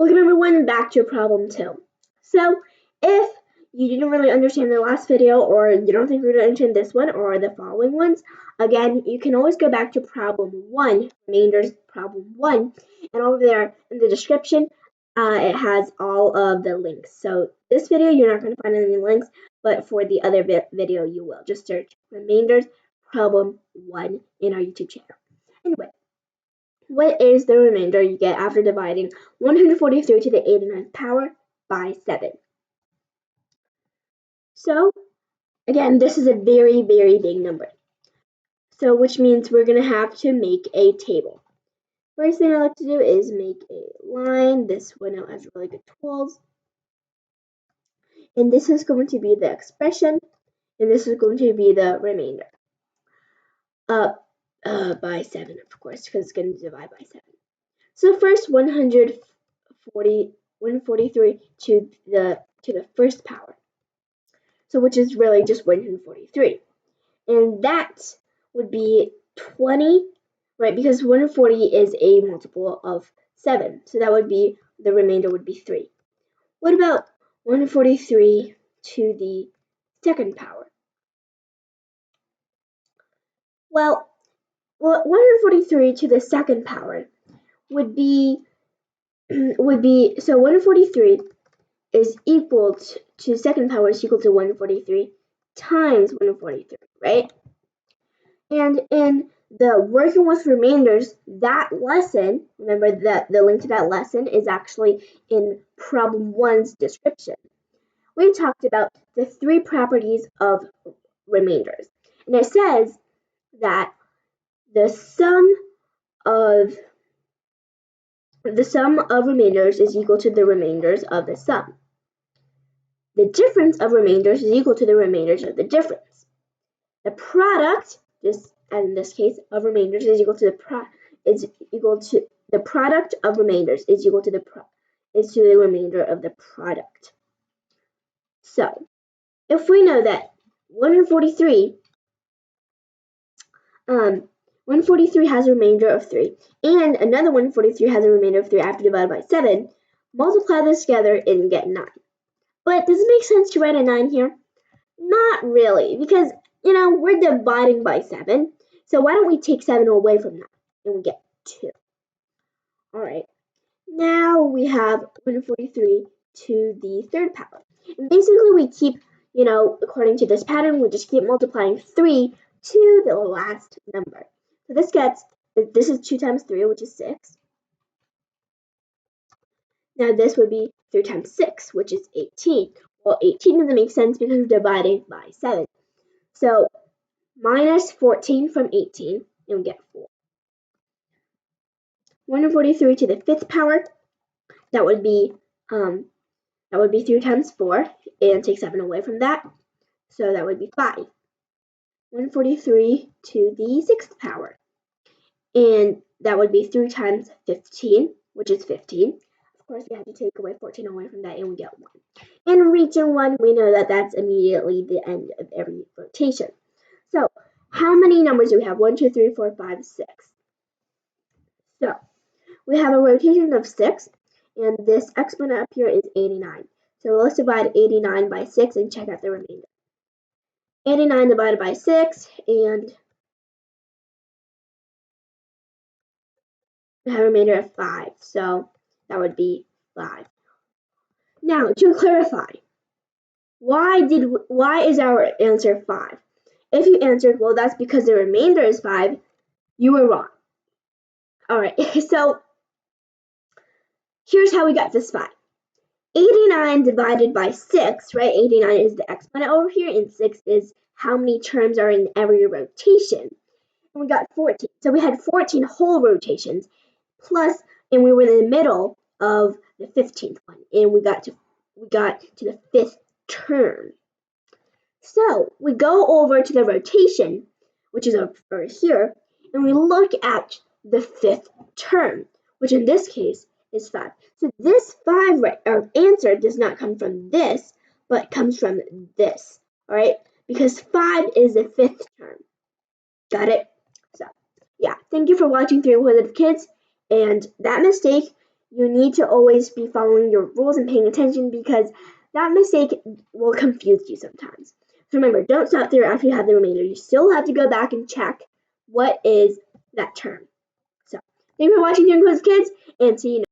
Welcome everyone back to problem 2. So if you didn't really understand the last video or you don't think you're going to understand this one or the following ones, again, you can always go back to problem 1, remainders problem 1, and over there in the description, it has all of the links. So this video, you're not going to find any links, but for the other video, you will. Just search remainders problem 1 in our YouTube channel. Anyway. What is the remainder you get after dividing 143 to the 89th power by 7? So, again, this is a very, very big number. So, which means we're going to have to make a table. First thing I like to do is make a line. This one out has really good tools. And this is going to be the expression. And this is going to be the remainder. By 7, of course, because it's going to divide by 7. So first 143 to the first power. So which is really just 143. And that would be 20, right? Because 140 is a multiple of 7. So that would be, the remainder would be 3. What about 143 to the second power? Well, 143 to the second power would be so 143 is equal to second power is equal to 143 times 143, right? And in the working with remainders, that lesson, remember that the link to that lesson is actually in problem 1's description. We talked about the 3 properties of remainders. And it says that the sum of remainders is equal to the remainders of the sum. The difference of remainders is equal to the remainders of the difference. The product, just as in this case, of remainders is equal to the product of remainders is equal to the remainder of the product. So, if we know that 143 has a remainder of 3, and another 143 has a remainder of 3 after divided by 7, multiply this together and get 9. But does it make sense to write a 9 here? Not really, because, we're dividing by 7. So why don't we take 7 away from that, and we get 2. All right. Now we have 143 to the third power. And basically we keep, according to this pattern, we just keep multiplying 3 to the last number. So this is 2 times 3, which is 6. Now this would be 3 times 6, which is 18. Well, 18 doesn't make sense because we're dividing by 7. So minus 14 from 18, and we get 4. 143 to the 5th power, that would be 3 times 4, and take 7 away from that. So that would be 5. 143 to the 6th power, and that would be 3 times 15, which is 15. Of course, we have to take away 14 away from that, and we get 1. And reaching 1, we know that that's immediately the end of every rotation. So, how many numbers do we have? 1, 2, 3, 4, 5, 6. So, we have a rotation of 6, and this exponent up here is 89. So, let's divide 89 by 6 and check out the remainder. 89 divided by 6, and we have a remainder of 5. So, that would be 5. Now, to clarify, why is our answer 5? If you answered, well, that's because the remainder is 5, you were wrong. Alright, so here's how we got this 5. 89 divided by 6, right? 89 is the exponent over here, and 6 is how many terms are in every rotation. And we got 14. So we had 14 whole rotations, and we were in the middle of the 15th one, and we got to the 5th term. So we go over to the rotation, which is over here, and we look at the 5th term, which in this case is 5. So this 5 answer does not come from this, but comes from this, all right? Because 5 is the 5th term. Got it? So, yeah, thank you for watching 3 Inquisitive Kids, and that mistake you need to always be following your rules and paying attention, because that mistake will confuse you sometimes. So remember, don't stop there after you have the remainder. You still have to go back and check what is that term. So thank you for watching the Inquisitive Kids, and see you next time.